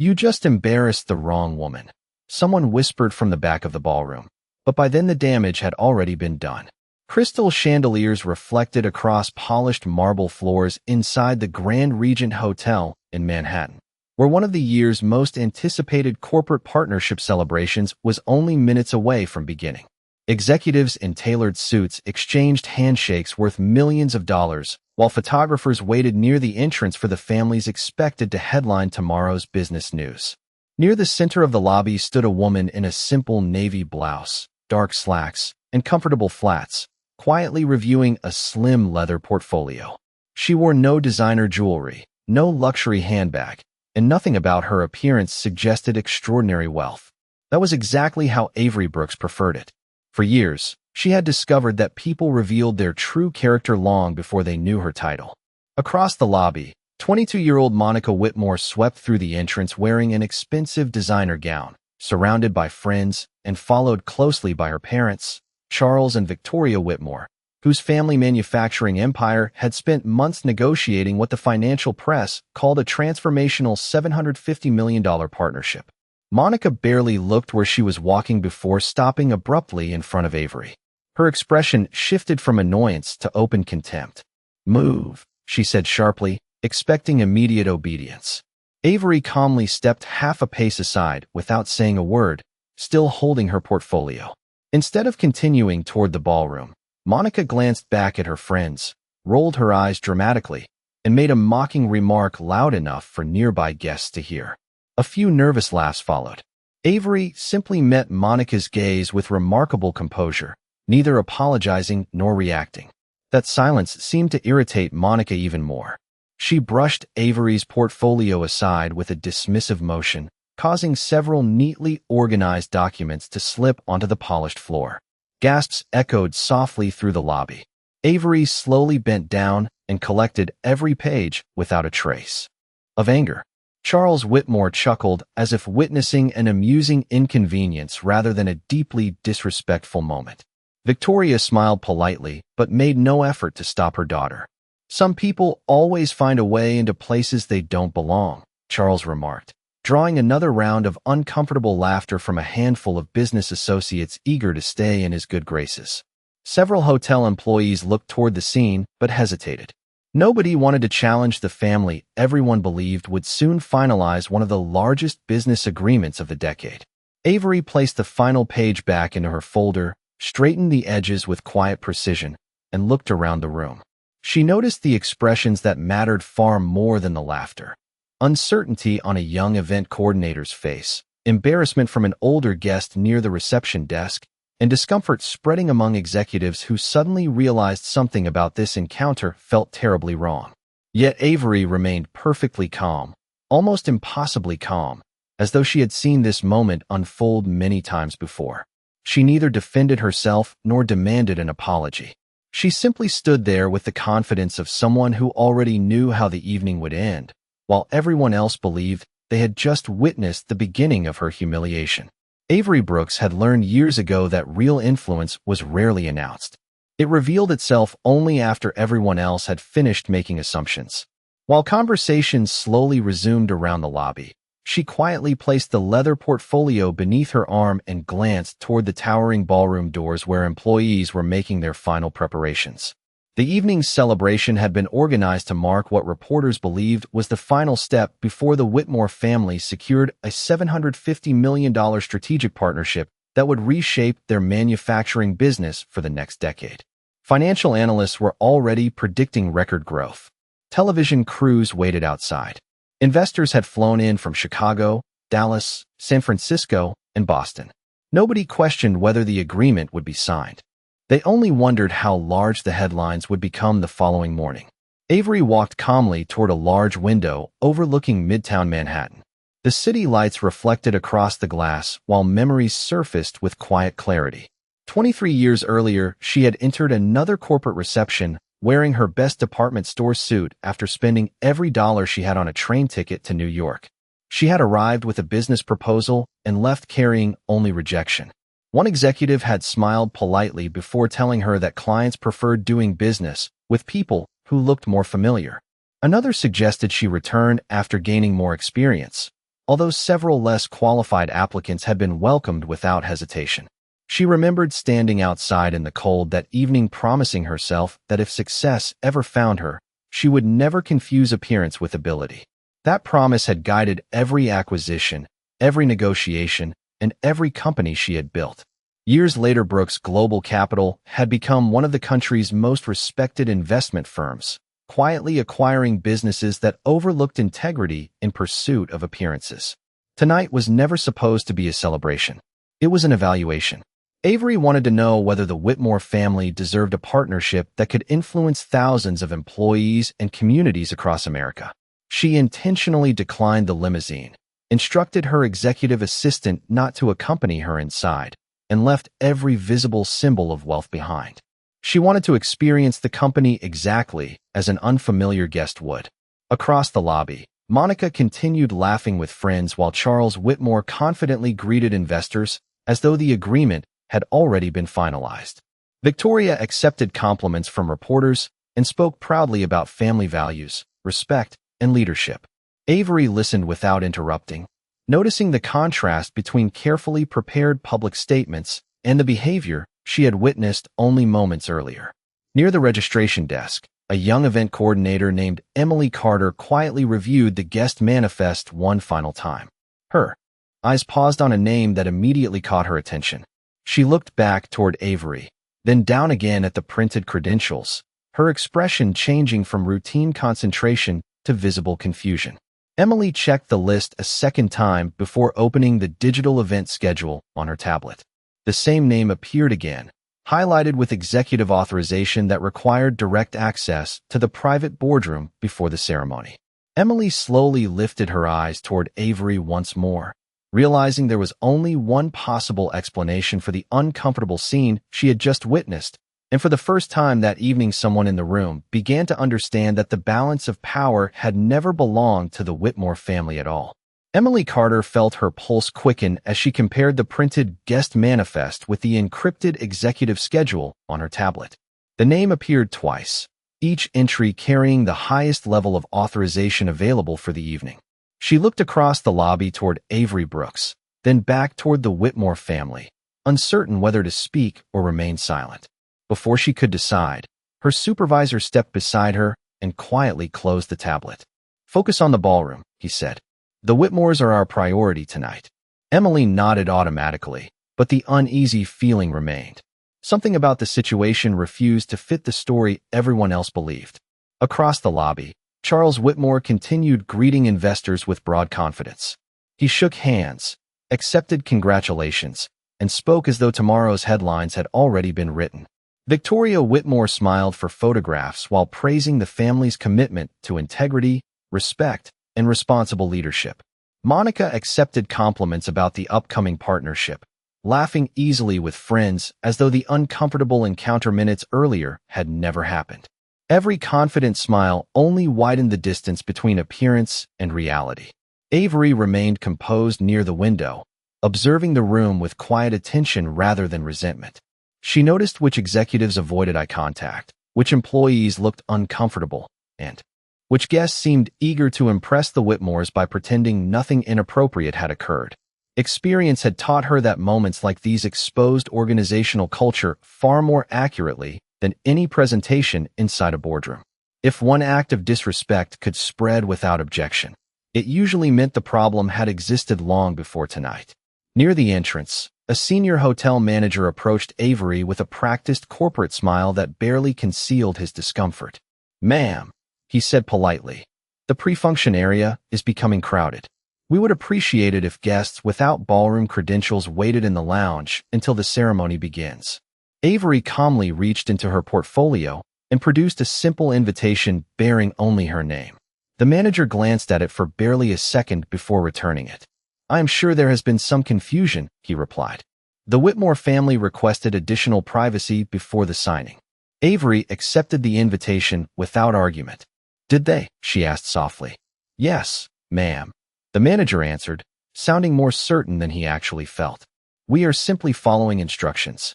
"You just embarrassed the wrong woman," someone whispered from the back of the ballroom. But by then the damage had already been done. Crystal chandeliers reflected across polished marble floors inside the Grand Regent Hotel in Manhattan, where one of the year's most anticipated corporate partnership celebrations was only minutes away from beginning. Executives in tailored suits exchanged handshakes worth millions of dollars, while photographers waited near the entrance for the families expected to headline tomorrow's business news. Near the center of the lobby stood a woman in a simple navy blouse, dark slacks, and comfortable flats, quietly reviewing a slim leather portfolio. She wore no designer jewelry, no luxury handbag, and nothing about her appearance suggested extraordinary wealth. That was exactly how Avery Brooks preferred it. For years, she had discovered that people revealed their true character long before they knew her title. Across the lobby, 22-year-old Monica Whitmore swept through the entrance wearing an expensive designer gown, surrounded by friends and followed closely by her parents, Charles and Victoria Whitmore, whose family manufacturing empire had spent months negotiating what the financial press called a transformational $750 million partnership. Monica barely looked where she was walking before stopping abruptly in front of Avery. Her expression shifted from annoyance to open contempt. "Move," she said sharply, expecting immediate obedience. Avery calmly stepped half a pace aside without saying a word, still holding her portfolio. Instead of continuing toward the ballroom, Monica glanced back at her friends, rolled her eyes dramatically, and made a mocking remark loud enough for nearby guests to hear. A few nervous laughs followed. Avery simply met Monica's gaze with remarkable composure, neither apologizing nor reacting. That silence seemed to irritate Monica even more. She brushed Avery's portfolio aside with a dismissive motion, causing several neatly organized documents to slip onto the polished floor. Gasps echoed softly through the lobby. Avery slowly bent down and collected every page without a trace of anger. Charles Whitmore chuckled as if witnessing an amusing inconvenience rather than a deeply disrespectful moment. Victoria smiled politely but made no effort to stop her daughter. "Some people always find a way into places they don't belong," Charles remarked, drawing another round of uncomfortable laughter from a handful of business associates eager to stay in his good graces. Several hotel employees looked toward the scene but hesitated. Nobody wanted to challenge the family everyone believed would soon finalize one of the largest business agreements of the decade. Avery placed the final page back into her folder, straightened the edges with quiet precision, and looked around the room. She noticed the expressions that mattered far more than the laughter. Uncertainty on a young event coordinator's face, embarrassment from an older guest near the reception desk, and discomfort spreading among executives who suddenly realized something about this encounter felt terribly wrong. Yet Avery remained perfectly calm, almost impossibly calm, as though she had seen this moment unfold many times before. She neither defended herself nor demanded an apology. She simply stood there with the confidence of someone who already knew how the evening would end, while everyone else believed they had just witnessed the beginning of her humiliation. Avery Brooks had learned years ago that real influence was rarely announced. It revealed itself only after everyone else had finished making assumptions. While conversations slowly resumed around the lobby, she quietly placed the leather portfolio beneath her arm and glanced toward the towering ballroom doors where employees were making their final preparations. The evening's celebration had been organized to mark what reporters believed was the final step before the Whitmore family secured a $750 million strategic partnership that would reshape their manufacturing business for the next decade. Financial analysts were already predicting record growth. Television crews waited outside. Investors had flown in from Chicago, Dallas, San Francisco, and Boston. Nobody questioned whether the agreement would be signed. They only wondered how large the headlines would become the following morning. Avery walked calmly toward a large window overlooking Midtown Manhattan. The city lights reflected across the glass while memories surfaced with quiet clarity. 23 years earlier, she had entered another corporate reception wearing her best department store suit after spending every dollar she had on a train ticket to New York. She had arrived with a business proposal and left carrying only rejection. One executive had smiled politely before telling her that clients preferred doing business with people who looked more familiar. Another suggested she return after gaining more experience, although several less qualified applicants had been welcomed without hesitation. She remembered standing outside in the cold that evening, promising herself that if success ever found her, she would never confuse appearance with ability. That promise had guided every acquisition, every negotiation, and every company she had built. Years later, Brooks Global Capital had become one of the country's most respected investment firms, quietly acquiring businesses that overlooked integrity in pursuit of appearances. Tonight was never supposed to be a celebration. It was an evaluation. Avery wanted to know whether the Whitmore family deserved a partnership that could influence thousands of employees and communities across America. She intentionally declined the limousine, instructed her executive assistant not to accompany her inside, and left every visible symbol of wealth behind. She wanted to experience the company exactly as an unfamiliar guest would. Across the lobby, Monica continued laughing with friends while Charles Whitmore confidently greeted investors as though the agreement had already been finalized. Victoria accepted compliments from reporters and spoke proudly about family values, respect, and leadership. Avery listened without interrupting, noticing the contrast between carefully prepared public statements and the behavior she had witnessed only moments earlier. Near the registration desk, a young event coordinator named Emily Carter quietly reviewed the guest manifest one final time. Her eyes paused on a name that immediately caught her attention. She looked back toward Avery, then down again at the printed credentials, her expression changing from routine concentration to visible confusion. Emily checked the list a second time before opening the digital event schedule on her tablet. The same name appeared again, highlighted with executive authorization that required direct access to the private boardroom before the ceremony. Emily slowly lifted her eyes toward Avery once more, realizing there was only one possible explanation for the uncomfortable scene she had just witnessed, and for the first time that evening someone in the room began to understand that the balance of power had never belonged to the Whitmore family at all. Emily Carter felt her pulse quicken as she compared the printed guest manifest with the encrypted executive schedule on her tablet. The name appeared twice, each entry carrying the highest level of authorization available for the evening. She looked across the lobby toward Avery Brooks, then back toward the Whitmore family, uncertain whether to speak or remain silent. Before she could decide, her supervisor stepped beside her and quietly closed the tablet. "Focus on the ballroom," he said. "The Whitmores are our priority tonight." Emily nodded automatically, but the uneasy feeling remained. Something about the situation refused to fit the story everyone else believed. Across the lobby, Charles Whitmore continued greeting investors with broad confidence. He shook hands, accepted congratulations, and spoke as though tomorrow's headlines had already been written. Victoria Whitmore smiled for photographs while praising the family's commitment to integrity, respect, and responsible leadership. Monica accepted compliments about the upcoming partnership, laughing easily with friends as though the uncomfortable encounter minutes earlier had never happened. Every confident smile only widened the distance between appearance and reality. Avery remained composed near the window, observing the room with quiet attention rather than resentment. She noticed which executives avoided eye contact, which employees looked uncomfortable, and which guests seemed eager to impress the Whitmores by pretending nothing inappropriate had occurred. Experience had taught her that moments like these exposed organizational culture far more accurately than any presentation inside a boardroom. If one act of disrespect could spread without objection, it usually meant the problem had existed long before tonight. Near the entrance, a senior hotel manager approached Avery with a practiced corporate smile that barely concealed his discomfort. "Ma'am," he said politely, "the pre-function area is becoming crowded. We would appreciate it if guests without ballroom credentials waited in the lounge until the ceremony begins." Avery calmly reached into her portfolio and produced a simple invitation bearing only her name. The manager glanced at it for barely a second before returning it. "I am sure there has been some confusion," he replied. "The Whitmore family requested additional privacy before the signing." Avery accepted the invitation without argument. "Did they?" she asked softly. "Yes, ma'am," the manager answered, sounding more certain than he actually felt. "We are simply following instructions."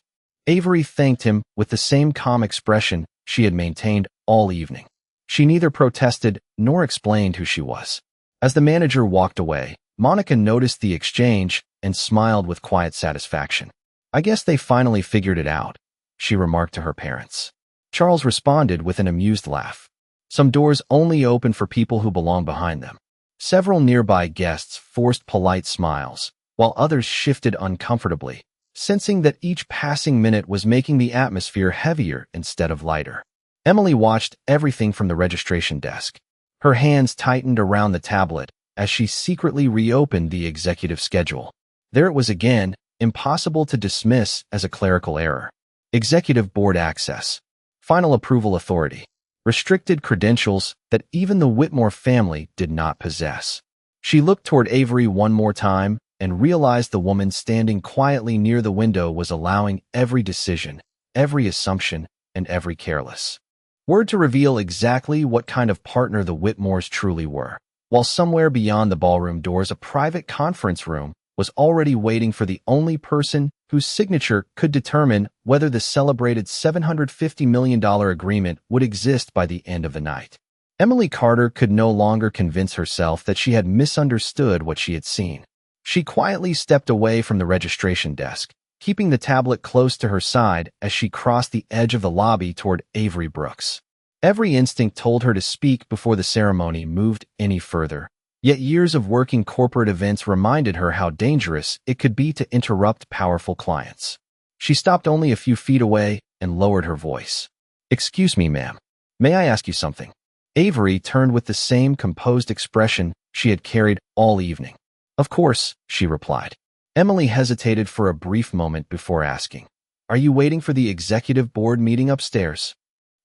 Avery thanked him with the same calm expression she had maintained all evening. She neither protested nor explained who she was. As the manager walked away, Monica noticed the exchange and smiled with quiet satisfaction. "I guess they finally figured it out," she remarked to her parents. Charles responded with an amused laugh. Some doors only open for people who belong behind them. Several nearby guests forced polite smiles, while others shifted uncomfortably, sensing that each passing minute was making the atmosphere heavier instead of lighter. Emily watched everything from the registration desk. Her hands tightened around the tablet as she secretly reopened the executive schedule. There it was again, impossible to dismiss as a clerical error. Executive Board Access. Final Approval Authority. Restricted credentials that even the Whitmore family did not possess. She looked toward Avery one more time and realized the woman standing quietly near the window was allowing every decision, every assumption, and every careless word to reveal exactly what kind of partner the Whitmores truly were. While somewhere beyond the ballroom doors, a private conference room was already waiting for the only person whose signature could determine whether the celebrated $750 million agreement would exist by the end of the night. Emily Carter could no longer convince herself that she had misunderstood what she had seen. She quietly stepped away from the registration desk, keeping the tablet close to her side as she crossed the edge of the lobby toward Avery Brooks. Every instinct told her to speak before the ceremony moved any further. Yet years of working corporate events reminded her how dangerous it could be to interrupt powerful clients. She stopped only a few feet away and lowered her voice. "Excuse me, ma'am. May I ask you something?" Avery turned with the same composed expression she had carried all evening. "Of course," she replied. Emily hesitated for a brief moment before asking, "Are you waiting for the executive board meeting upstairs?"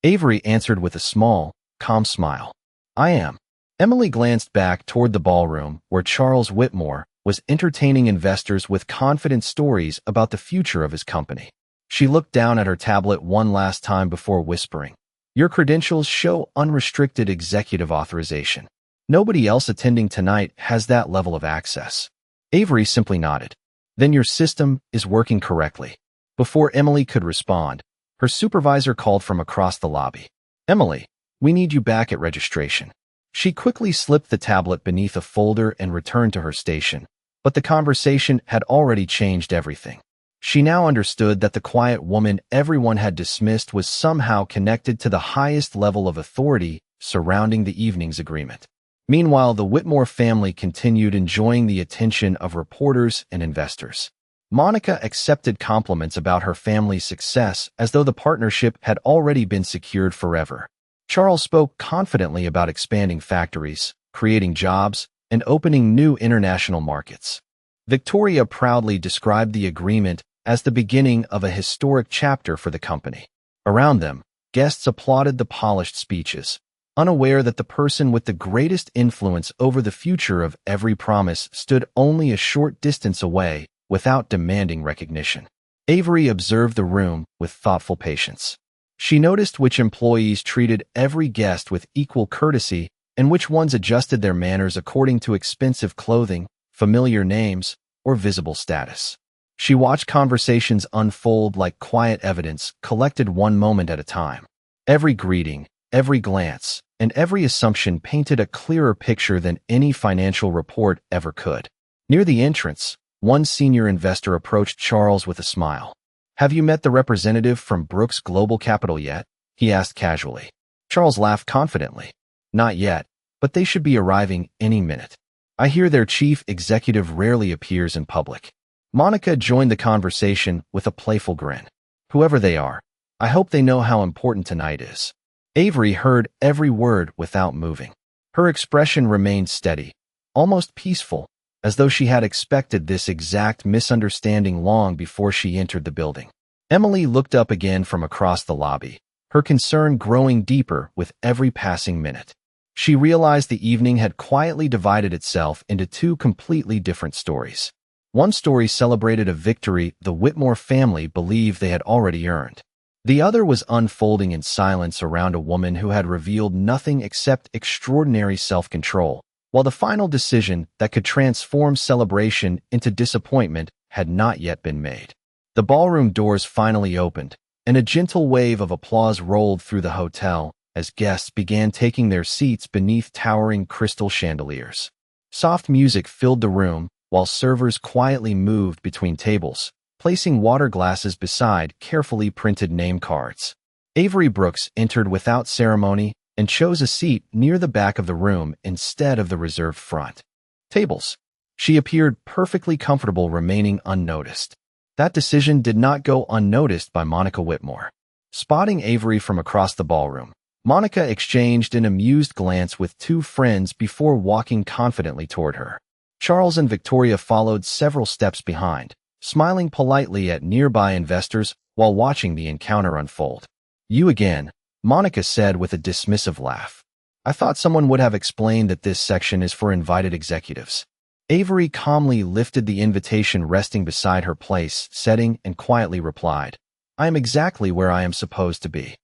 Avery answered with a small, calm smile. "I am." Emily glanced back toward the ballroom where Charles Whitmore was entertaining investors with confident stories about the future of his company. She looked down at her tablet one last time before whispering, "Your credentials show unrestricted executive authorization. Nobody else attending tonight has that level of access." Avery simply nodded. "Then your system is working correctly." Before Emily could respond, her supervisor called from across the lobby. "Emily, we need you back at registration." She quickly slipped the tablet beneath a folder and returned to her station, but the conversation had already changed everything. She now understood that the quiet woman everyone had dismissed was somehow connected to the highest level of authority surrounding the evening's agreement. Meanwhile, the Whitmore family continued enjoying the attention of reporters and investors. Monica accepted compliments about her family's success as though the partnership had already been secured forever. Charles spoke confidently about expanding factories, creating jobs, and opening new international markets. Victoria proudly described the agreement as the beginning of a historic chapter for the company. Around them, guests applauded the polished speeches, unaware that the person with the greatest influence over the future of every promise stood only a short distance away without demanding recognition. Avery observed the room with thoughtful patience. She noticed which employees treated every guest with equal courtesy and which ones adjusted their manners according to expensive clothing, familiar names, or visible status. She watched conversations unfold like quiet evidence collected one moment at a time. Every greeting, every glance, and every assumption painted a clearer picture than any financial report ever could. Near the entrance, one senior investor approached Charles with a smile. "Have you met the representative from Brooks Global Capital yet?" he asked casually. Charles laughed confidently. "Not yet, but they should be arriving any minute. I hear their chief executive rarely appears in public." Monica joined the conversation with a playful grin. "Whoever they are, I hope they know how important tonight is." Avery heard every word without moving. Her expression remained steady, almost peaceful, as though she had expected this exact misunderstanding long before she entered the building. Emily looked up again from across the lobby, her concern growing deeper with every passing minute. She realized the evening had quietly divided itself into two completely different stories. One story celebrated a victory the Whitmore family believed they had already earned. The other was unfolding in silence around a woman who had revealed nothing except extraordinary self-control, while the final decision that could transform celebration into disappointment had not yet been made. The ballroom doors finally opened, and a gentle wave of applause rolled through the hotel as guests began taking their seats beneath towering crystal chandeliers. Soft music filled the room, while servers quietly moved between tables, placing water glasses beside carefully printed name cards. Avery Brooks entered without ceremony and chose a seat near the back of the room instead of the reserved front tables. She appeared perfectly comfortable remaining unnoticed. That decision did not go unnoticed by Monica Whitmore. Spotting Avery from across the ballroom, Monica exchanged an amused glance with two friends before walking confidently toward her. Charles and Victoria followed several steps behind, smiling politely at nearby investors while watching the encounter unfold. "You again," Monica said with a dismissive laugh. "I thought someone would have explained that this section is for invited executives." Avery calmly lifted the invitation resting beside her place setting and quietly replied, "I am exactly where I am supposed to be."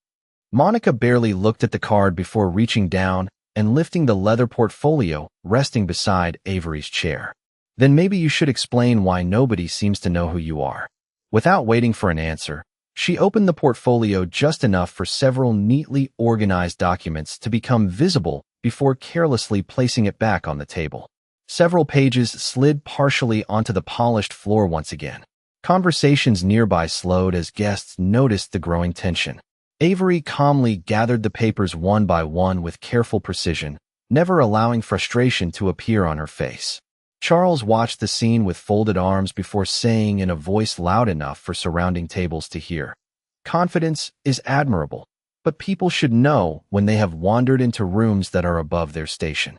Monica barely looked at the card before reaching down and lifting the leather portfolio resting beside Avery's chair. "Then maybe you should explain why nobody seems to know who you are." Without waiting for an answer, she opened the portfolio just enough for several neatly organized documents to become visible before carelessly placing it back on the table. Several pages slid partially onto the polished floor once again. Conversations nearby slowed as guests noticed the growing tension. Avery calmly gathered the papers one by one with careful precision, never allowing frustration to appear on her face. Charles watched the scene with folded arms before saying in a voice loud enough for surrounding tables to hear, "Confidence is admirable, but people should know when they have wandered into rooms that are above their station."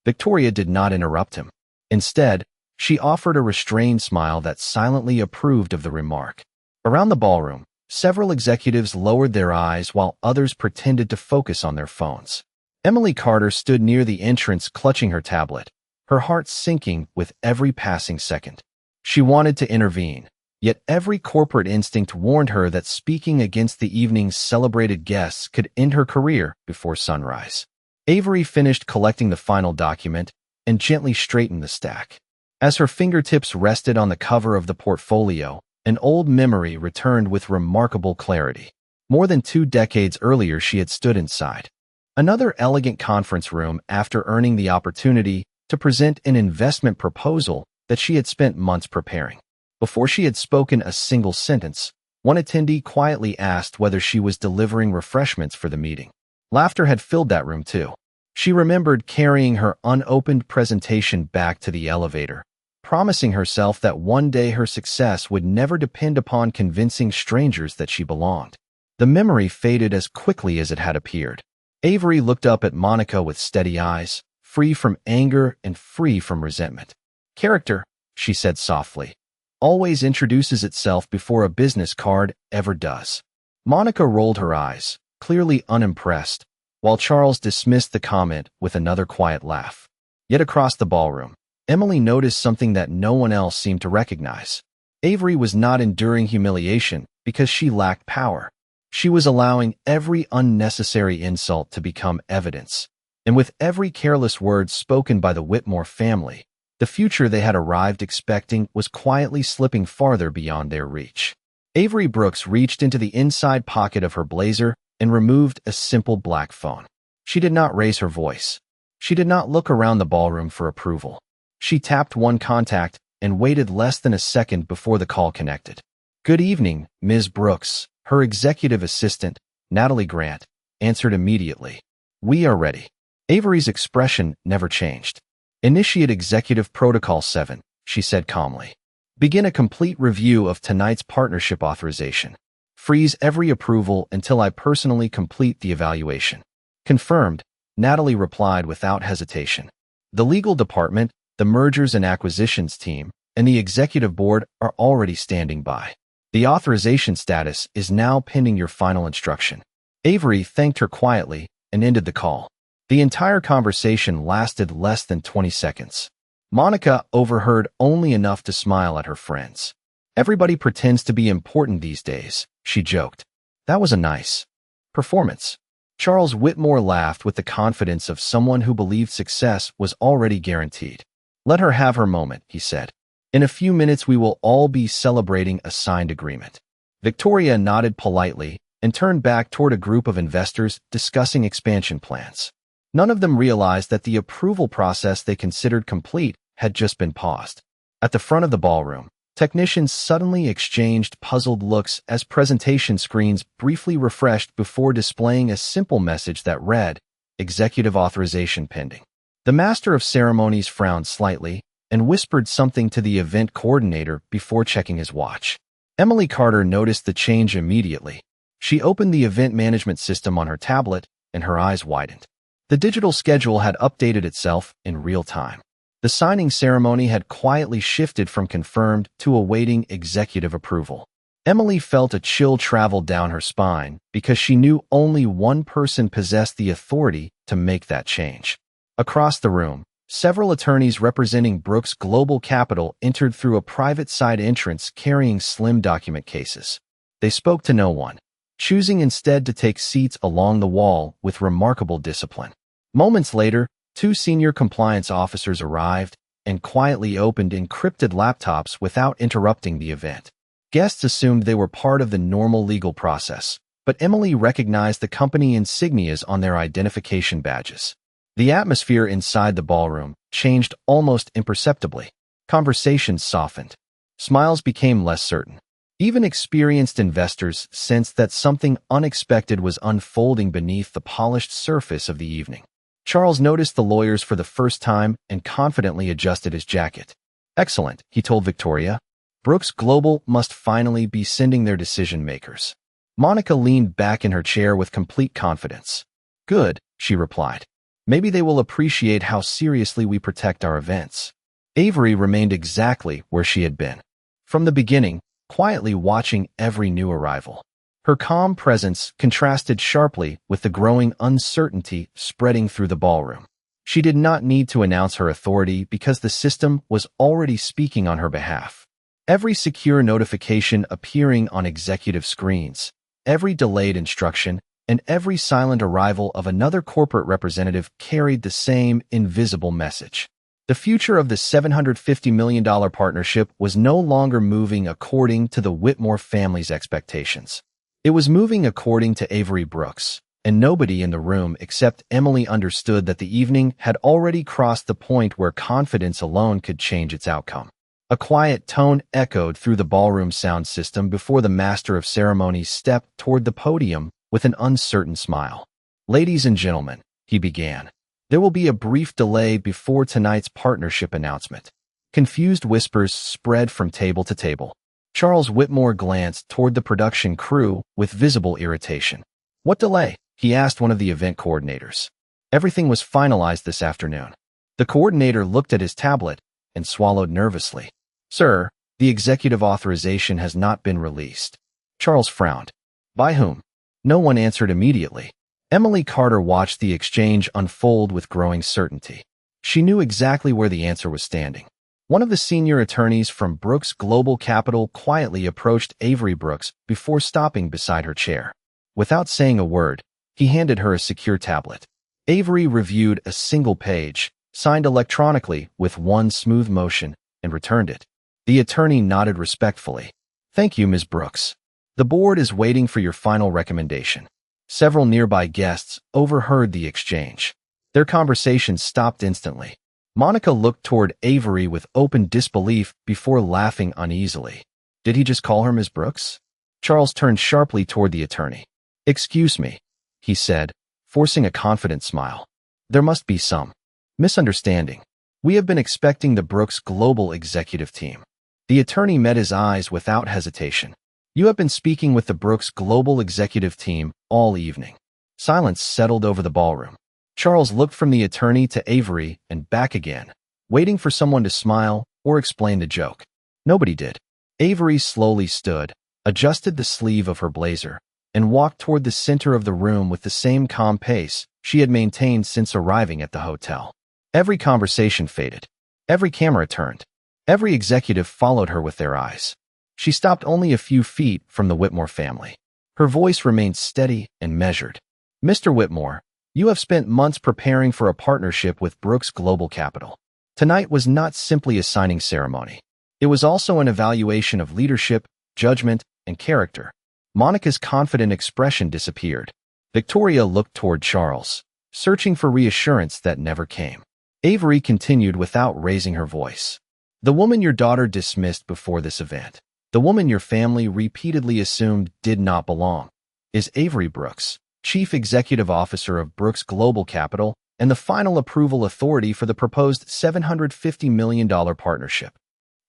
Victoria did not interrupt him. Instead, she offered a restrained smile that silently approved of the remark. Around the ballroom, several executives lowered their eyes while others pretended to focus on their phones. Emily Carter stood near the entrance clutching her tablet, her heart sinking with every passing second. She wanted to intervene, yet every corporate instinct warned her that speaking against the evening's celebrated guests could end her career before sunrise. Avery finished collecting the final document and gently straightened the stack. As her fingertips rested on the cover of the portfolio, an old memory returned with remarkable clarity. More than 2 decades earlier, she had stood inside another elegant conference room after earning the opportunity to present an investment proposal that she had spent months preparing. Before she had spoken a single sentence, one attendee quietly asked whether she was delivering refreshments for the meeting. Laughter had filled that room too. She remembered carrying her unopened presentation back to the elevator, promising herself that one day her success would never depend upon convincing strangers that she belonged. The memory faded as quickly as it had appeared. Avery looked up at Monica with steady eyes, free from anger and free from resentment. "Character," she said softly, "always introduces itself before a business card ever does." Monica rolled her eyes, clearly unimpressed, while Charles dismissed the comment with another quiet laugh. Yet across the ballroom, Emily noticed something that no one else seemed to recognize. Avery was not enduring humiliation because she lacked power. She was allowing every unnecessary insult to become evidence. And with every careless word spoken by the Whitmore family, the future they had arrived expecting was quietly slipping farther beyond their reach. Avery Brooks reached into the inside pocket of her blazer and removed a simple black phone. She did not raise her voice. She did not look around the ballroom for approval. She tapped one contact and waited less than a second before the call connected. "Good evening, Ms. Brooks," her executive assistant, Natalie Grant, answered immediately. "We are ready." Avery's expression never changed. "Initiate Executive Protocol 7, she said calmly. "Begin a complete review of tonight's partnership authorization. Freeze every approval until I personally complete the evaluation." "Confirmed," Natalie replied without hesitation. "The legal department, the mergers and acquisitions team, and the executive board are already standing by. The authorization status is now pending your final instruction." Avery thanked her quietly and ended the call. The entire conversation lasted less than 20 seconds. Monica overheard only enough to smile at her friends. "Everybody pretends to be important these days," she joked. "That was a nice performance." Charles Whitmore laughed with the confidence of someone who believed success was already guaranteed. "Let her have her moment," he said. "In a few minutes we will all be celebrating a signed agreement." Victoria nodded politely and turned back toward a group of investors discussing expansion plans. None of them realized that the approval process they considered complete had just been paused. At the front of the ballroom, technicians suddenly exchanged puzzled looks as presentation screens briefly refreshed before displaying a simple message that read, "Executive authorization pending." The master of ceremonies frowned slightly and whispered something to the event coordinator before checking his watch. Emily Carter noticed the change immediately. She opened the event management system on her tablet, and her eyes widened. The digital schedule had updated itself in real time. The signing ceremony had quietly shifted from confirmed to awaiting executive approval. Emily felt a chill travel down her spine because she knew only one person possessed the authority to make that change. Across the room, several attorneys representing Brooks Global Capital entered through a private side entrance carrying slim document cases. They spoke to no one, choosing instead to take seats along the wall with remarkable discipline. Moments later, two senior compliance officers arrived and quietly opened encrypted laptops without interrupting the event. Guests assumed they were part of the normal legal process, but Emily recognized the company insignias on their identification badges. The atmosphere inside the ballroom changed almost imperceptibly. Conversations softened. Smiles became less certain. Even experienced investors sensed that something unexpected was unfolding beneath the polished surface of the evening. Charles noticed the lawyers for the first time and confidently adjusted his jacket. "Excellent," he told Victoria. "Brooks Global must finally be sending their decision makers." Monica leaned back in her chair with complete confidence. "Good," she replied. "Maybe they will appreciate how seriously we protect our events." Avery remained exactly where she had been from the beginning, quietly watching every new arrival. Her calm presence contrasted sharply with the growing uncertainty spreading through the ballroom. She did not need to announce her authority because the system was already speaking on her behalf. Every secure notification appearing on executive screens, every delayed instruction, and every silent arrival of another corporate representative carried the same invisible message. The future of the $750 million partnership was no longer moving according to the Whitmore family's expectations. It was moving according to Avery Brooks, and nobody in the room except Emily understood that the evening had already crossed the point where confidence alone could change its outcome. A quiet tone echoed through the ballroom sound system before the master of ceremonies stepped toward the podium with an uncertain smile. "Ladies and gentlemen," he began, "there will be a brief delay before tonight's partnership announcement." Confused whispers spread from table to table. Charles Whitmore glanced toward the production crew with visible irritation. "What delay?" he asked one of the event coordinators. "Everything was finalized this afternoon." The coordinator looked at his tablet and swallowed nervously. "Sir, the executive authorization has not been released." Charles frowned. "By whom?" No one answered immediately. Emily Carter watched the exchange unfold with growing certainty. She knew exactly where the answer was standing. One of the senior attorneys from Brooks Global Capital quietly approached Avery Brooks before stopping beside her chair. Without saying a word, he handed her a secure tablet. Avery reviewed a single page, signed electronically with one smooth motion, and returned it. The attorney nodded respectfully. "Thank you, Ms. Brooks. The board is waiting for your final recommendation." Several nearby guests overheard the exchange. Their conversation stopped instantly. Monica looked toward Avery with open disbelief before laughing uneasily. Did he just call her Ms. Brooks? Charles turned sharply toward the attorney. "Excuse me," he said, forcing a confident smile. "There must be some misunderstanding. We have been expecting the Brooks Global executive team." The attorney met his eyes without hesitation. "You have been speaking with the Brooks Global executive team all evening." Silence settled over the ballroom. Charles looked from the attorney to Avery and back again, waiting for someone to smile or explain the joke. Nobody did. Avery slowly stood, adjusted the sleeve of her blazer, and walked toward the center of the room with the same calm pace she had maintained since arriving at the hotel. Every conversation faded. Every camera turned. Every executive followed her with their eyes. She stopped only a few feet from the Whitmore family. Her voice remained steady and measured. "Mr. Whitmore, you have spent months preparing for a partnership with Brooks Global Capital. Tonight was not simply a signing ceremony. It was also an evaluation of leadership, judgment, and character." Monica's confident expression disappeared. Victoria looked toward Charles. searching for reassurance that never came. Avery continued without raising her voice. The woman your daughter dismissed before this event, the woman your family repeatedly assumed did not belong, is Avery Brooks, Chief Executive Officer of Brooks Global Capital and the final approval authority for the proposed $750 million partnership.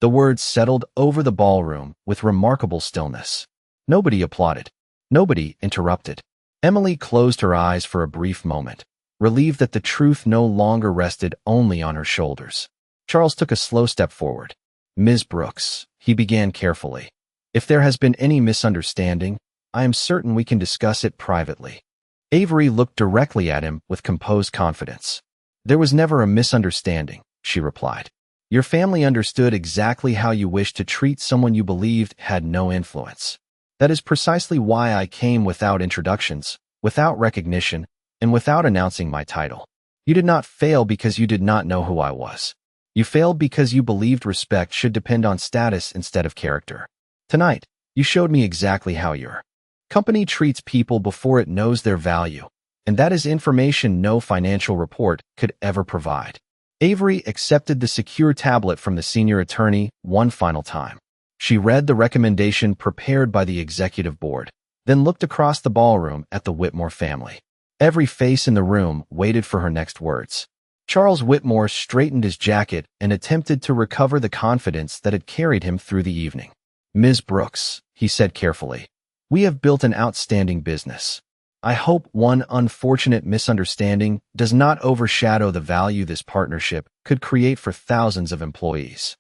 The words settled over the ballroom with remarkable stillness. Nobody applauded. Nobody interrupted. Emily closed her eyes for a brief moment, relieved that the truth no longer rested only on her shoulders. Charles took a slow step forward. Ms. Brooks, he began carefully. If there has been any misunderstanding, I am certain we can discuss it privately. Avery looked directly at him with composed confidence. There was never a misunderstanding, she replied. Your family understood exactly how you wished to treat someone you believed had no influence. That is precisely why I came without introductions, without recognition, and without announcing my title. You did not fail because you did not know who I was. You failed because you believed respect should depend on status instead of character. Tonight, you showed me exactly how your company treats people before it knows their value, and that is information no financial report could ever provide. Avery accepted the secure tablet from the senior attorney one final time. She read the recommendation prepared by the executive board, then looked across the ballroom at the Whitmore family. Every face in the room waited for her next words. Charles Whitmore straightened his jacket and attempted to recover the confidence that had carried him through the evening. Ms. Brooks, he said carefully, we have built an outstanding business. I hope one unfortunate misunderstanding does not overshadow the value this partnership could create for thousands of employees.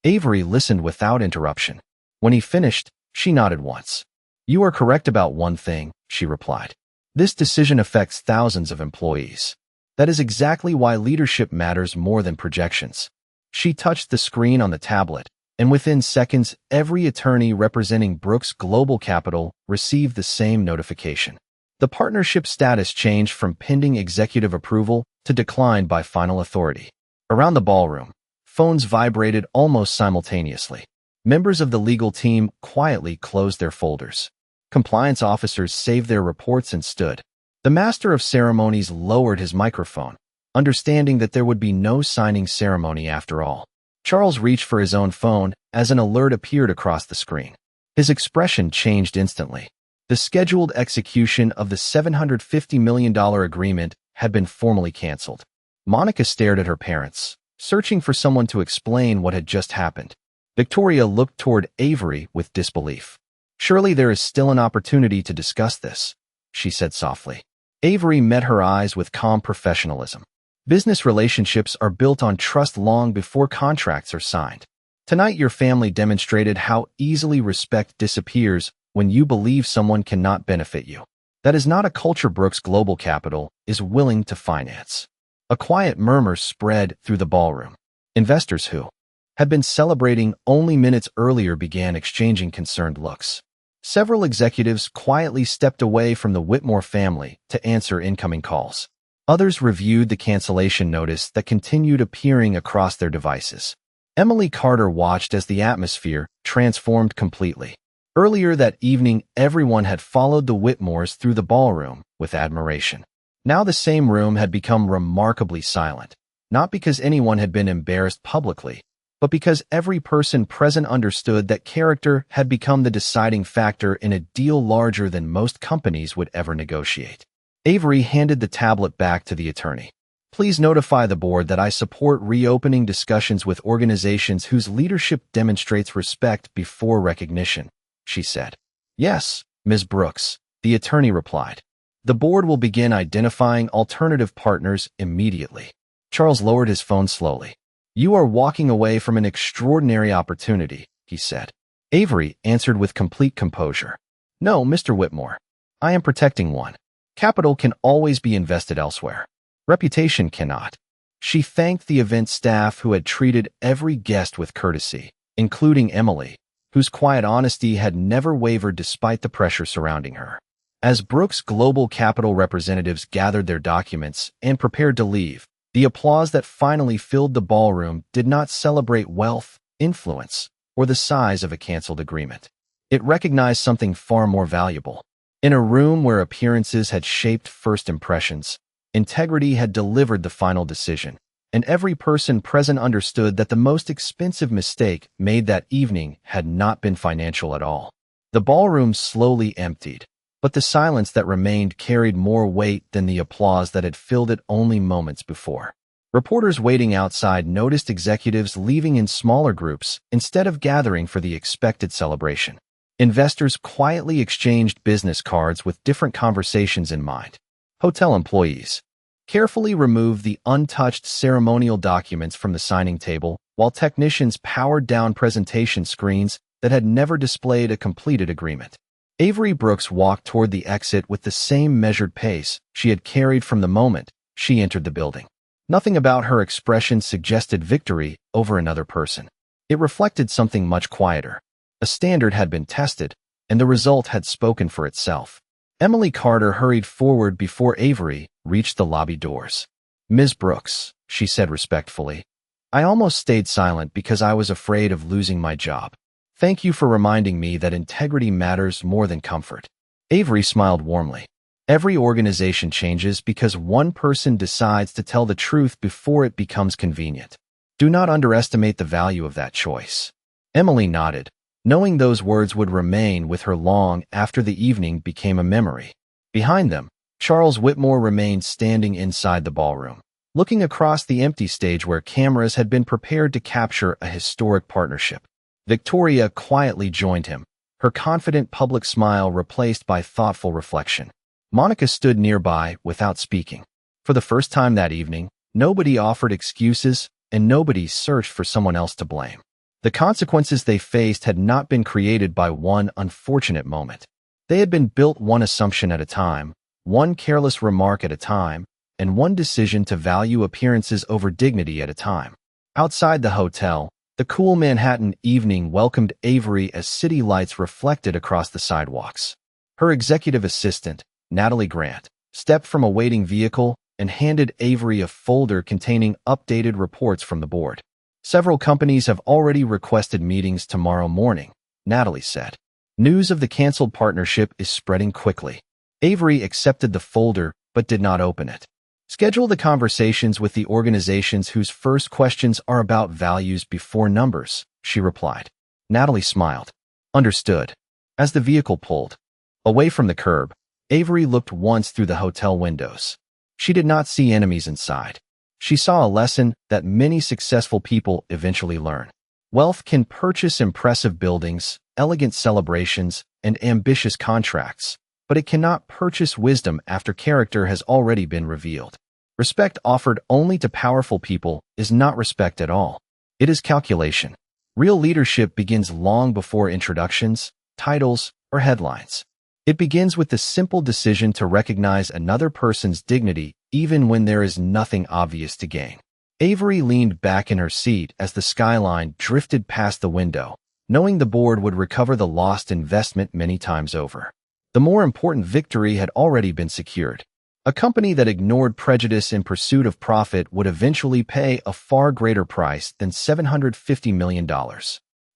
Avery listened without interruption. When he finished, she nodded once. You are correct about one thing, she replied. This decision affects thousands of employees. That is exactly why leadership matters more than projections. She touched the screen on the tablet, and within seconds, every attorney representing Brooks Global Capital received the same notification. The partnership status changed from pending executive approval to declined by final authority. Around the ballroom, phones vibrated almost simultaneously. Members of the legal team quietly closed their folders. Compliance officers saved their reports and stood. The master of ceremonies lowered his microphone, understanding that there would be no signing ceremony after all. Charles reached for his own phone as an alert appeared across the screen. His expression changed instantly. The scheduled execution of the $750 million agreement had been formally canceled. Monica stared at her parents, searching for someone to explain what had just happened. Victoria looked toward Avery with disbelief. Surely there is still an opportunity to discuss this, she said softly. Avery met her eyes with calm professionalism. Business relationships are built on trust long before contracts are signed. Tonight your family demonstrated how easily respect disappears when you believe someone cannot benefit you. That is not a culture Brooks Global Capital is willing to finance. A quiet murmur spread through the ballroom. Investors who had been celebrating only minutes earlier began exchanging concerned looks. Several executives quietly stepped away from the Whitmore family to answer incoming calls. Others reviewed the cancellation notice that continued appearing across their devices. Emily Carter watched as the atmosphere transformed completely. Earlier that evening, everyone had followed the Whitmores through the ballroom with admiration. Now the same room had become remarkably silent, not because anyone had been embarrassed publicly, but because every person present understood that character had become the deciding factor in a deal larger than most companies would ever negotiate. Avery handed the tablet back to the attorney. Please notify the board that I support reopening discussions with organizations whose leadership demonstrates respect before recognition, she said. Yes, Ms. Brooks, the attorney replied. The board will begin identifying alternative partners immediately. Charles lowered his phone slowly. You are walking away from an extraordinary opportunity, he said. Avery answered with complete composure. No, Mr. Whitmore. I am protecting one. Capital can always be invested elsewhere. Reputation cannot. She thanked the event staff who had treated every guest with courtesy, including Emily, whose quiet honesty had never wavered despite the pressure surrounding her. As Brooks Global Capital representatives gathered their documents and prepared to leave, the applause that finally filled the ballroom did not celebrate wealth, influence, or the size of a canceled agreement. It recognized something far more valuable. In a room where appearances had shaped first impressions, Integrity had delivered the final decision, and every person present understood that the most expensive mistake made that evening had not been financial at all. The ballroom slowly emptied, but the silence that remained carried more weight than the applause that had filled it only moments before. Reporters waiting outside noticed executives leaving in smaller groups instead of gathering for the expected celebration. Investors quietly exchanged business cards with different conversations in mind. Hotel employees carefully removed the untouched ceremonial documents from the signing table, while technicians powered down presentation screens that had never displayed a completed agreement. Avery Brooks walked toward the exit with the same measured pace she had carried from the moment she entered the building. Nothing about her expression suggested victory over another person. It reflected something much quieter. A standard had been tested, and the result had spoken for itself. Emily Carter hurried forward before Avery reached the lobby doors. "Ms. Brooks," she said respectfully, "I almost stayed silent because I was afraid of losing my job. Thank you for reminding me that integrity matters more than comfort." Avery smiled warmly. Every organization changes because one person decides to tell the truth before it becomes convenient. Do not underestimate the value of that choice. Emily nodded, knowing those words would remain with her long after the evening became a memory. Behind them, Charles Whitmore remained standing inside the ballroom, looking across the empty stage where cameras had been prepared to capture a historic partnership. Victoria quietly joined him, her confident public smile replaced by thoughtful reflection. Monica stood nearby without speaking. For the first time that evening, nobody offered excuses and nobody searched for someone else to blame. The consequences they faced had not been created by one unfortunate moment. They had been built one assumption at a time, one careless remark at a time, and one decision to value appearances over dignity at a time. Outside the hotel, the cool Manhattan evening welcomed Avery as city lights reflected across the sidewalks. Her executive assistant, Natalie Grant, stepped from a waiting vehicle and handed Avery a folder containing updated reports from the board. "Several companies have already requested meetings tomorrow morning," Natalie said. "News of the canceled partnership is spreading quickly." Avery accepted the folder but did not open it. "Schedule the conversations with the organizations whose first questions are about values before numbers," she replied. Natalie smiled. "Understood." As the vehicle pulled away from the curb, Avery looked once through the hotel windows. She did not see enemies inside. She saw a lesson that many successful people eventually learn. Wealth can purchase impressive buildings, elegant celebrations, and ambitious contracts, but it cannot purchase wisdom after character has already been revealed. Respect offered only to powerful people is not respect at all. It is calculation. Real leadership begins long before introductions, titles, or headlines. It begins with the simple decision to recognize another person's dignity even when there is nothing obvious to gain. Avery leaned back in her seat as the skyline drifted past the window, knowing the board would recover the lost investment many times over. The more important victory had already been secured. A company that ignored prejudice in pursuit of profit would eventually pay a far greater price than $750 million.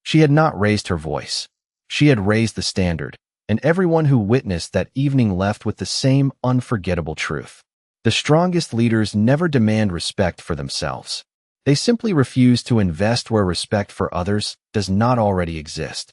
She had not raised her voice. She had raised the standard, and everyone who witnessed that evening left with the same unforgettable truth. The strongest leaders never demand respect for themselves. They simply refuse to invest where respect for others does not already exist.